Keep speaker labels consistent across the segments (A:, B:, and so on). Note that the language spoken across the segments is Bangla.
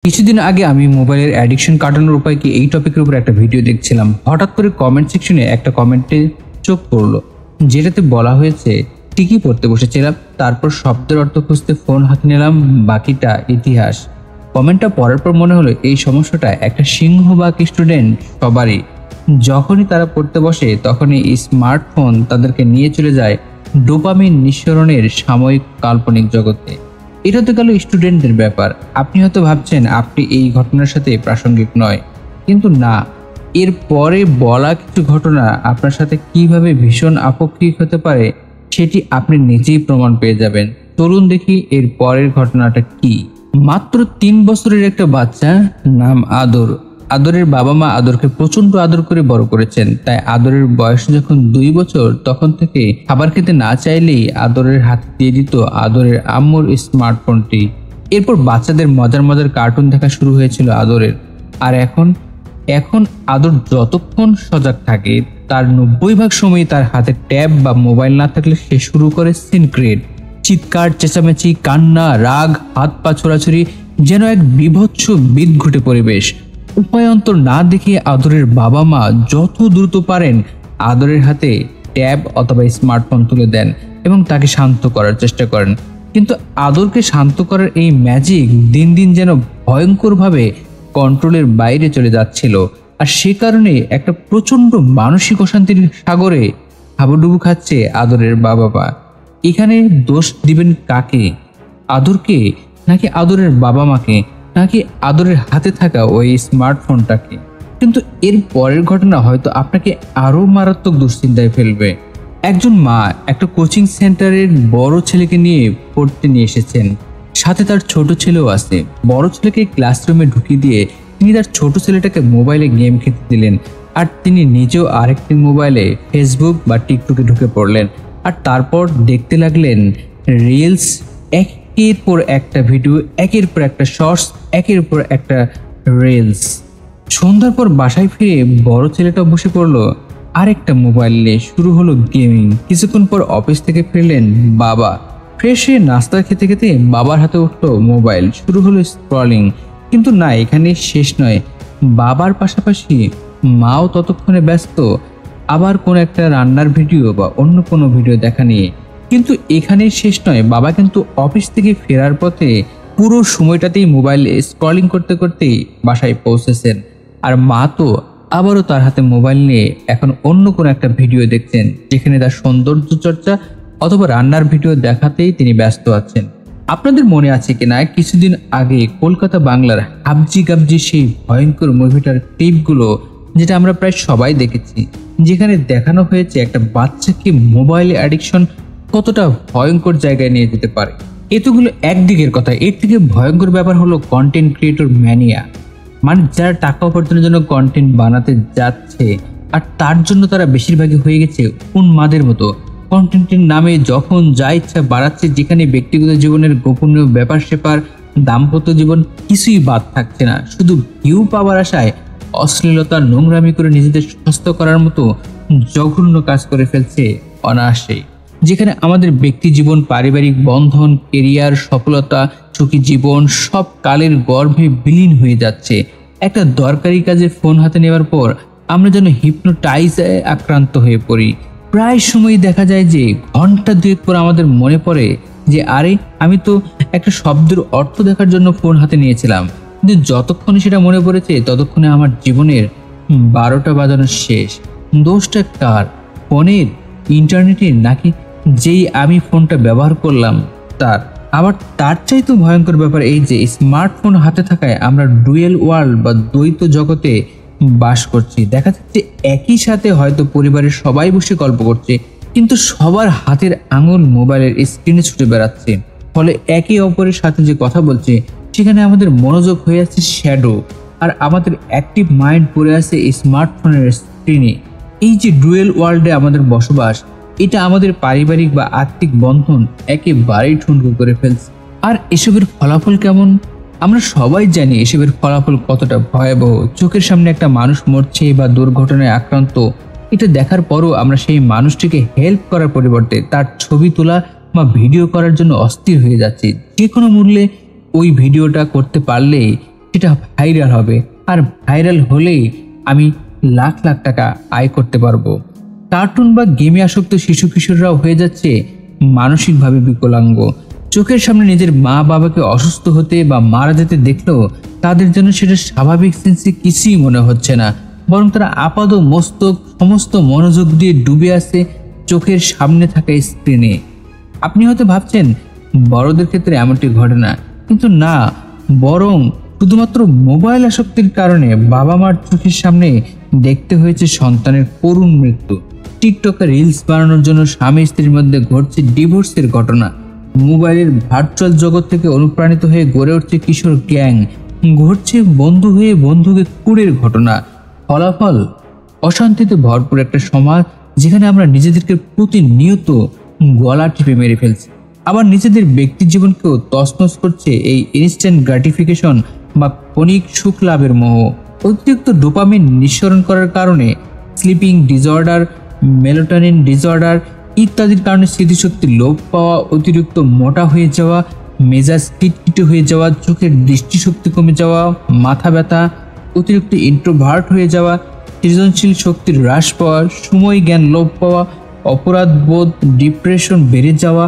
A: কিছুদিন আগে আমি মোবাইলের অ্যাডিকশন কাটানোর উপায় কি এই টপিকের উপর একটা ভিডিও দেখছিলাম। হঠাৎ করে কমেন্ট সেকশনে একটা কমেন্টে চোখ পড়লো, যেটাতে বলা হয়েছে ঠিকই পড়তে বসেছিলাম, তারপর শব্দের অর্থ খুঁজতে ফোন হাতে নিলাম, বাকিটা ইতিহাস। কমেন্টটা পড়ার পর মনে হলো এই সমস্যাটা একটা সিংহভাগ স্টুডেন্ট সবারই। যখনই তারা পড়তে বসে তখনই স্মার্টফোন তাদেরকে নিয়ে চলে যায় ডোপামিন নিঃসরণের সাময়িক কাল্পনিক জগতে। এটা তো গেল স্টুডেন্টদের ব্যাপার। আপনি হয়তো ভাবছেন আপনি এই ঘটনার সাথে প্রাসঙ্গিক নয়, কিন্তু না, এর পরে বলা কিছু ঘটনা আপনার সাথে কিভাবে ভীষণ আপেক্ষিক হতে পারে সেটি আপনি নিজেই প্রমাণ পেয়ে যাবেন। চলুন দেখি এর পরের ঘটনাটা কি। মাত্র 3 বছরের একটা বাচ্চা, নাম আদর। আদরের বাবা মা আদরকে প্রচন্ড আদর করে বড় করেছেন, তাই আদরের বয়স যখন 2 বছর তখন থেকে খাবার খেতে না চাইলেই আদরের হাতে দিয়ে দিত আদরের আম্মুর স্মার্টফোনটি। এরপর বাচ্চাদের মজার মজার কার্টুন দেখা শুরু হয়েছিল আদরের। আর এখন আদর যতক্ষণ সজাগ থাকে তার 90% সময় তার হাতে ট্যাব বা মোবাইল না থাকলে সে শুরু করে সিন ক্রিয়েট। চিৎকার, চেঁচামেচি, কান্না, রাগ, হাত পা ছোড়াছুড়ি, যেন এক বিভৎস বিদঘুটে পরিবেশ। উপায়ন্তর না দেখে আদরের বাবা মা যত দ্রুত পারেন আদরের হাতে ট্যাব অথবা স্মার্টফোন তুলে দেন এবং তাকে শান্ত করার চেষ্টা করেন। কিন্তু আদরকে শান্ত করার এই ম্যাজিক দিন দিন যেন ভয়ঙ্করভাবে কন্ট্রোলের বাইরে চলে যাচ্ছিল। আর সে কারণে একটা প্রচন্ড মানসিক অশান্তির সাগরে হাবুডুবু খাচ্ছে আদরের বাবা মা। এখানে দোষ দিবেন কাকে? আদরকে, নাকি আদরের বাবা মাকে, নাকি আদরের হাতে থাকা ওই স্মার্টফোনটাকে? কিন্তু এর পরের ঘটনা হয়তো আপনাকে আরো মারাত্মক দুশ্চিন্তায় ফেলবে। একজন মা একটা কোচিং সেন্টারের বড় ছেলেকে নিয়ে পড়তে নিয়ে এসেছেন, সাথে তার ছোট ছেলেও আছে। বড় ছেলেকে ক্লাসরুমে ঢুকিয়ে দিয়ে তিনি তার ছোট ছেলেটাকে মোবাইলে গেম খেলতে দিলেন, আর তিনি নিজেও আরেকটি মোবাইলে ফেসবুক বা টিকটকে ঢুকে পড়লেন। আর তারপর দেখতে লাগলেন রিলস, একের পর একটা ভিডিও, একের পর একটা শর্টস, একের পর একটা রিলস। সন্ধ্যার পর বাসায় ফিরে বড় ছেলেটা বসে পড়লো আরেকটা মোবাইল নিয়ে, শুরু হলো গেমিং। কিছুক্ষণ পর অফিস থেকে ফিরলেন বাবা, ফ্রেশ হয়ে নাস্তা খেতে খেতে বাবার হাতে উঠলো মোবাইল, শুরু হলো স্ক্রলিং। কিন্তু না, এখানে শেষ নয়। বাবার পাশাপাশি মাও ততক্ষণে ব্যস্ত আবার কোন একটা রান্নার ভিডিও বা অন্য কোনো ভিডিও দেখা নিয়ে। কিন্তু এখানে শেষ নয়, বাবা কিন্তু অফিস থেকে ফেরার পথে পুরো সময়টাতেই মোবাইলে স্ক্রলিং করতে করতেই বাসায় পৌঁছেছেন। আর মা তো আবারও তার হাতে মোবাইল নিয়ে এখন অন্য কোনো একটা ভিডিও দেখছেন, যেখানে তার সৌন্দর্য চর্চা অথবা রান্নার ভিডিও দেখাতেই তিনি ব্যস্ত আছেন। আপনাদের মনে আছে কিনা, কিছুদিন আগে কলকাতা বাংলার হাবজি গাবজি সেই ভয়ঙ্কর মুভিটার ক্লিপগুলো, যেটা আমরা প্রায় সবাই দেখেছি, যেখানে দেখানো হয়েছে একটা বাচ্চাকে মোবাইলে অ্যাডিকশন কতটা ভয়ঙ্কর জায়গায় নিয়ে যেতে পারে। এতগুলো একদিকের কথা, এর থেকে ভয়ঙ্কর ব্যাপার হলো কন্টেন্ট ক্রিয়েটর ম্যানিয়া। মানে যারা টাকা উপার্জনের জন্য কন্টেন্ট বানাতে যাচ্ছে, আর তার জন্য তারা বেশিরভাগই হয়ে গেছে উন্মাদের মতো। কন্টেন্টের নামে যখন যা ইচ্ছা বাড়াচ্ছে, যেখানে ব্যক্তিগত জীবনের গোপনীয় ব্যাপার স্যাপার, দাম্পত্য জীবন কিছুই বাদ থাকছে না। শুধু ভিউ পাওয়ার আশায় অশ্লীলতা, নোংরামি করে নিজেদের সুস্থ করার মতো জঘন্য কাজ করে ফেলছে অনায়াসে, যেখানে আমাদের ব্যক্তি জীবন, পারিবারিক বন্ধন, কেরিয়ার, সফলতা, সুখী জীবন সব কালের গর্ভে বিলীন হয়ে যাচ্ছে। একটা দরকারি কাজে ফোন হাতে নেওয়ার পর আমরা যেন হিপনোটাইজে আক্রান্ত হয়ে পড়ি। প্রায় সময় দেখা যায় যে ঘন্টা দুয়েক পর আমাদের মনে পড়ে যে আরে, আমি তো একটা শব্দের অর্থ দেখার জন্য ফোন হাতে নিয়েছিলাম। কিন্তু যতক্ষণে সেটা মনে পড়েছে ততক্ষণে আমার জীবনের 12টা বাজানো শেষ। দোষটা কার? ফোনের, ইন্টারনেটের, নাকি যেই আমি ফোনটা ব্যবহার করলাম তার? আবার তার চাইতে ভয়ঙ্কর ব্যাপার এই যে স্মার্টফোন হাতে থাকায় আমরা ডুয়েল ওয়ার্ল্ড বা দ্বৈত জগতে বাস করছি। দেখা যাচ্ছে একই সাথে হয়তো পরিবারের সবাই বসে গল্প করছে, কিন্তু সবার হাতের আঙুল মোবাইলের স্ক্রিনে ছুটে বেড়াচ্ছে। ফলে একে অপরের সাথে যে কথা বলছে সেখানে আমাদের মনোযোগ হয়ে আছে শ্যাডো, আর আমাদের অ্যাক্টিভ মাইন্ড পড়ে আছে স্মার্টফোনের স্ক্রিনে। এই যে ডুয়েল ওয়ার্ল্ডে আমাদের বসবাস, এটা আমাদের পারিবারিক বা আর্থিক বন্ধন একেবারেই ঠুনকো করে ফেলছে। আর এসবের ফলাফল কেমন? আমরা সবাই জানি এসবের ফলাফল কতটা ভয়াবহ। চোখের সামনে একটা মানুষ মরছে বা দুর্ঘটনায় আক্রান্ত, এটা দেখার পরও আমরা সেই মানুষটিকে হেল্প করার পরিবর্তে তার ছবি তোলা বা ভিডিও করার জন্য অস্থির হয়ে যাচ্ছি। যে কোনো মূল্যে ওই ভিডিওটা করতে পারলেই সেটা ভাইরাল হবে, আর ভাইরাল হলেই আমি লাখ লাখ টাকা আয় করতে পারবো। কার্টুন বা গেমে আসক্ত শিশু কিশোররাও হয়ে যাচ্ছে মানসিকভাবে বিকলাঙ্গ। চোখের সামনে নিজের মা বাবাকে অসুস্থ হতে বা মারা যেতে দেখলেও তাদের জন্য সেটা স্বাভাবিক সেন্সে কিছুই মনে হচ্ছে না, বরং তারা আপাদ মস্তক সমস্ত মনোযোগ দিয়ে ডুবে আছে চোখের সামনে থাকা স্ক্রিনে। আপনি হয়তো ভাবছেন বড়দের ক্ষেত্রে এমনটি ঘটে না, কিন্তু না, বরং শুধুমাত্র মোবাইল আসক্তির কারণে বাবা মার চোখের সামনে দেখতে হয়েছে সন্তানের করুণ মৃত্যু। টিকটকে রিলস বানানোর জন্য স্বামী স্ত্রীর মধ্যে ঘটছে ডিভোর্সের ঘটনা। মোবাইলের ভার্চুয়াল জগৎ থেকে অনুপ্রাণিত হয়ে গড়ে উঠছে কিশোর গ্যাং, ঘটছে বন্ধু হয়ে বন্ধুকে কুড়ের ঘটনা। ফলাফল অশান্তিতে ভরপুর একটা সমাজ, যেখানে আমরা নিজেদেরকে প্রতিনিয়ত গলা টিপে মেরে ফেলছি, আবার নিজেদের ব্যক্তি জীবনকেও তছনছ করছে এই ইনস্ট্যান্ট গ্র্যাটিফিকেশন বা ক্ষণিক সুখ লাভের মোহ। অতিরিক্ত ডোপামিন নিঃসরণ করার কারণে স্লিপিং ডিসঅর্ডার, মেলাটোনিন ডিসঅর্ডার ইত্যাদির কারণে স্মৃতিশক্তি লোপ পাওয়া, অতিরিক্ত মোটা হয়ে যাওয়া, মেজাজ খিটখিটে হয়ে যাওয়া, চোখের দৃষ্টিশক্তি কমে যাওয়া, মাথা ব্যথা, অতিরিক্ত ইন্ট্রোভার্ট হয়ে যাওয়া, সৃজনশীল শক্তির হ্রাস পাওয়া, সময় জ্ঞান লোপ পাওয়া, অপরাধ বোধ, ডিপ্রেশন বেড়ে যাওয়া,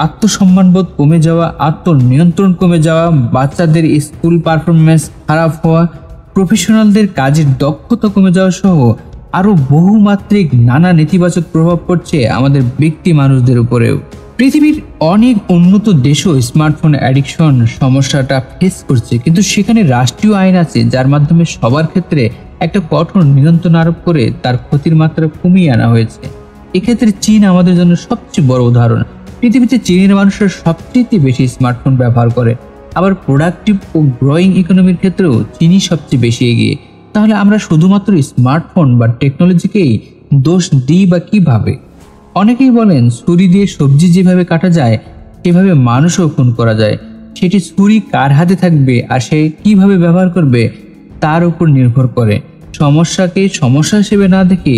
A: আত্মসম্মানবোধ কমে যাওয়া, আত্মনিয়ন্ত্রণ কমে যাওয়া, বাচ্চাদের স্কুল পারফরমেন্স খারাপ হওয়া, প্রফেশনালদের কাজের দক্ষতা কমে যাওয়া সহ আরো বহুমাত্রিক নানা নেতিবাচক প্রভাব পড়ছে আমাদের ব্যক্তি মানুষদের উপরেও। পৃথিবীর অনেক উন্নত দেশও স্মার্টফোন অ্যাডিকশন সমস্যাটা ফেস করছে, কিন্তু সেখানে রাষ্ট্রীয় আইন আছে যার মাধ্যমে সবার ক্ষেত্রে একটা কঠোর নিয়ন্ত্রণ আরোপ করে তার ক্ষতির মাত্রা কমিয়ে আনা হয়েছে। এক্ষেত্রে চীন আমাদের জন্য সবচেয়ে বড় উদাহরণ। পৃথিবীতে চীনের মানুষরা সবচেয়ে বেশি স্মার্টফোন ব্যবহার করে, আবার প্রোডাক্টিভ ও গ্রোয়িং ইকোনমির ক্ষেত্রেও চীনই সবচেয়ে বেশি এগিয়ে। তাহলে আমরা শুধুমাত্র স্মার্টফোন বা টেকনোলজিকেই দোষ দিই বা কিভাবে? অনেকেই বলেন ছুরি দিয়ে সবজি যেভাবে কাটা যায় সেভাবে মানুষও খুন করা যায়। সেটি ছুরি কার হাতে থাকবে আর সে কিভাবে ব্যবহার করবে তার উপর নির্ভর করে। সমস্যাকে সমস্যা হিসেবে না দেখে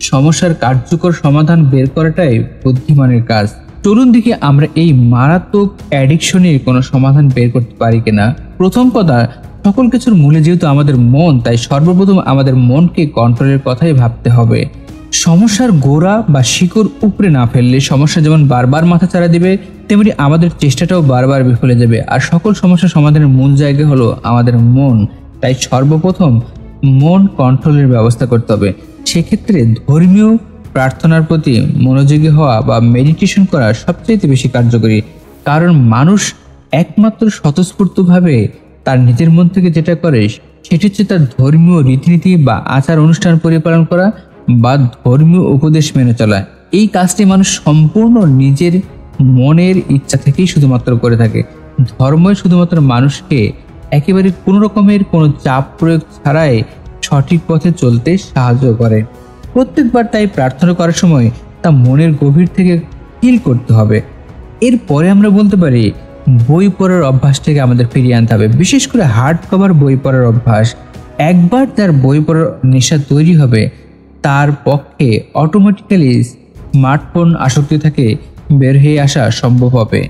A: সমস্যার কার্যকর সমাধান বের করাটাই বুদ্ধিমানের কাজ। চলুন দেখি আমরা এই মারাত্মক অ্যাডিকশনের কোনো সমাধান বের করতে পারি কিনা। প্রথম কথা, সকল কিছুর মূলে যেহেতু আমাদের মন, তাই সর্বপ্রথম আমাদের মনকে কন্ট্রোলের কথাই ভাবতে হবে। সমস্যার গোড়া বা শিকড় উপরে না ফেললে সমস্যা যেমন বারবার মাথা চাড়া দিবে, তেমনি আমাদের চেষ্টাটাও বারবার বিফলে যাবে। আর সকল সমস্যা সমাধানের মূল জায়গা হলো আমাদের মন, তাই সর্বপ্রথম মন কন্ট্রোলের ব্যবস্থা করতে হবে। সেক্ষেত্রে ধর্মীয় প্রার্থনার প্রতি মনোযোগী হওয়া বা মেডিটেশন করা সবচেয়ে বেশি কার্যকরী, কারণ মানুষ একমাত্র স্বতঃস্ফূর্তভাবে তার নিজের মন থেকে যেটা করে সেটি হচ্ছে তার ধর্মীয় রীতিনীতি বা আচার অনুষ্ঠান পরিপালন করা বা ধর্মীয় উপদেশ মেনে চলা। এই কাজটি মানুষ সম্পূর্ণ নিজের মনের ইচ্ছা থেকেই শুধুমাত্র করে থাকে। ধর্মই শুধুমাত্র মানুষকে একেবারে কোনো রকমের কোনো চাপ প্রয়োগ ছাড়াই সঠিক পথে চলতে সাহায্য করে। প্রত্যেকবার তাই প্রার্থনা করার সময় তা মনের গভীর থেকে ফিল করতে হবে। এরপরে আমরা বলতে পারি বই পড়ার অভ্যাসটাকে আমাদের ফিরিয়ে আনতে হবে, বিশেষ করে হার্ড কভার বই পড়ার অভ্যাস। একবার তার বই পড়ার নেশা তৈরি হবে, তার পক্ষে অটোমেটিক্যালি স্মার্টফোন আসক্তি থেকে বের হয়ে আসা সম্ভব হবে।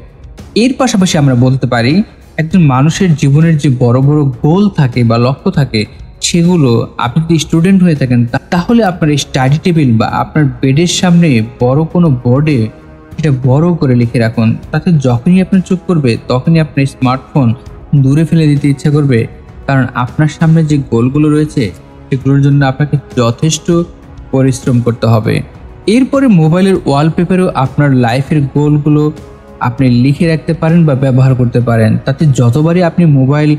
A: এর পাশাপাশি আমরা বলতে পারি একজন মানুষের জীবনের যে বড় বড় গোল থাকে বা লক্ষ্য থাকে, সেগুলো আপনি যদি স্টুডেন্ট হয়ে থাকেন তাহলে আপনার স্টাডি টেবিল বা আপনার বেডের সামনে বড় কোনো বোর্ডে এটা বড় করে লিখে রাখুন। তাতে যখনই আপনার চোখ করবে তখনই আপনার স্মার্টফোন দূরে ফেলে দিতে ইচ্ছা করবে, কারণ আপনার সামনে যে গোলগুলো রয়েছে সেগুলোর জন্য আপনাকে যথেষ্ট পরিশ্রম করতে হবে। এরপরে মোবাইলের ওয়ালপেপারেও আপনার লাইফের গোলগুলো আপনি লিখে রাখতে পারেন বা ব্যবহার করতে পারেন। তাতে যতবারই আপনি মোবাইল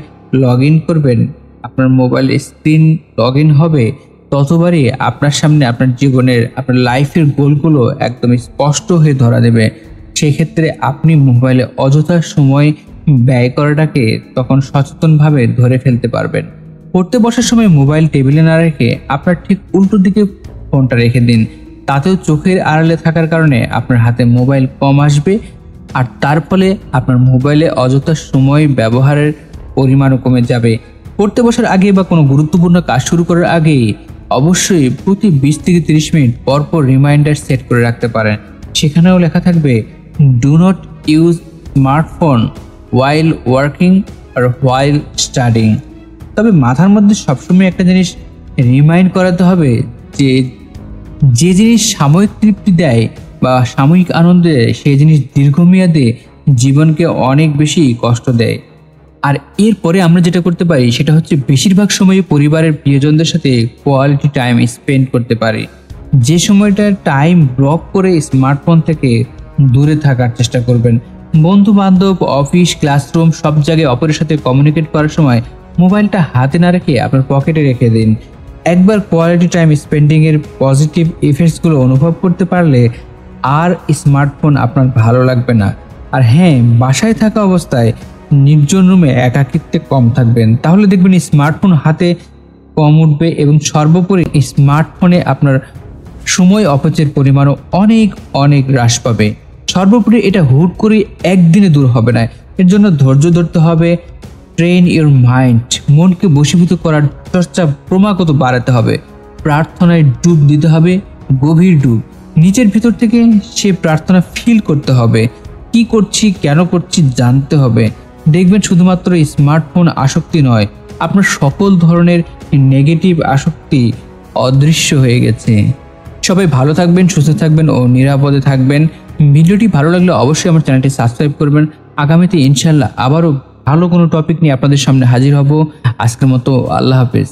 A: লগ ইন করবেন, আপনার মোবাইল স্ক্রিন লগ ইন হবে, ততবারই আপনার সামনে আপনার জীবনের আপনার লাইফের গোলগুলো একদম স্পষ্ট হয়ে ধরা দেবে। সেক্ষেত্রে আপনি মোবাইলে অযথা সময় ব্যয় করাটাকে তখন সচেতনভাবে ধরে ফেলতে পারবেন। পড়তে বসার সময় মোবাইল টেবিলে না রেখে আপনার ঠিক উল্টো দিকে ফোনটা রেখে দিন। তাতেও চোখের আড়ালে থাকার কারণে আপনার হাতে মোবাইল কম আসবে, আর তার ফলে আপনার মোবাইলে অযথা সময় ব্যবহারের পরিমাণও কমে যাবে। পড়তে বসার আগে বা কোনো গুরুত্বপূর্ণ কাজ শুরু করার আগেই অবশ্যই প্রতি 20 থেকে 30 মিনিট পরপর রিমাইন্ডার সেট করে রাখতে পারেন। সেখানেও লেখা থাকবে do not use smartphone while working আর ওয়াইল স্টাডিং। তবে মাথার মধ্যে সবসময় একটা জিনিস রিমাইন্ড করাতে হবে যে যে জিনিস সাময়িক তৃপ্তি দেয় বা সাময়িক আনন্দ দেয় সেই জিনিস দীর্ঘমেয়াদে জীবনকে অনেক বেশি কষ্ট দেয়। আর এরপরে আমরা যেটা করতে পারি সেটা হচ্ছে বেশিরভাগ সময় পরিবারের প্রিয়জনদের সাথে কোয়ালিটি টাইম স্পেন্ড করতে পারি। যে সময়টা টাইম ব্লক করে স্মার্টফোন থেকে দূরে থাকার চেষ্টা করবেন। বন্ধু বান্ধব, অফিস, ক্লাসরুম সব জায়গায় অপরের সাথে কমিউনিকেট করার সময় মোবাইলটা হাতে না রেখে আপনার পকেটে রেখে দিন। একবার কোয়ালিটি টাইম স্পেন্ডিং এর পজিটিভ ইফেক্টসগুলো অনুভব করতে পারলে আর স্মার্টফোন আপনার ভালো লাগবে না। আর হ্যাঁ, বাসায় থাকা অবস্থায় নির্জন রুমে একাকিত্বে কম থাকবেন, তাহলে দেখবেন স্মার্টফোন হাতে কম উঠবে এবং সর্বোপরি স্মার্টফোনে আপনার সময় অপচয়ের পরিমাণও অনেক অনেক হ্রাস পাবে। সর্বোপরি এটা হুট করে একদিনে দূর হবে না, এর জন্য ধৈর্য ধরতে হবে। ট্রেন ইউর মাইন্ড, মনকে বশীভূত করার চর্চা ক্রমাগত বাড়াতে হবে। প্রার্থনায় ডুব দিতে হবে, গভীর ডুব। নিজের ভিতর থেকে সে প্রার্থনা ফিল করতে হবে। কি করছি, কেন করছি জানতে হবে। দেখবেন শুধুমাত্র স্মার্টফোন আসক্তি নয়, আপনার সকল ধরনের নেগেটিভ আসক্তি অদৃশ্য হয়ে গেছে। সবাই ভালো থাকবেন, সুস্থ থাকবেন ও নিরাপদে থাকবেন। ভিডিওটি ভালো লাগলে অবশ্যই আমার চ্যানেলটি সাবস্ক্রাইব করবেন। আগামীতে ইনশাল্লাহ আবারও ভালো কোনো টপিক নিয়ে আপনাদের সামনে হাজির হব। আজকের মতো আল্লাহ হাফেজ।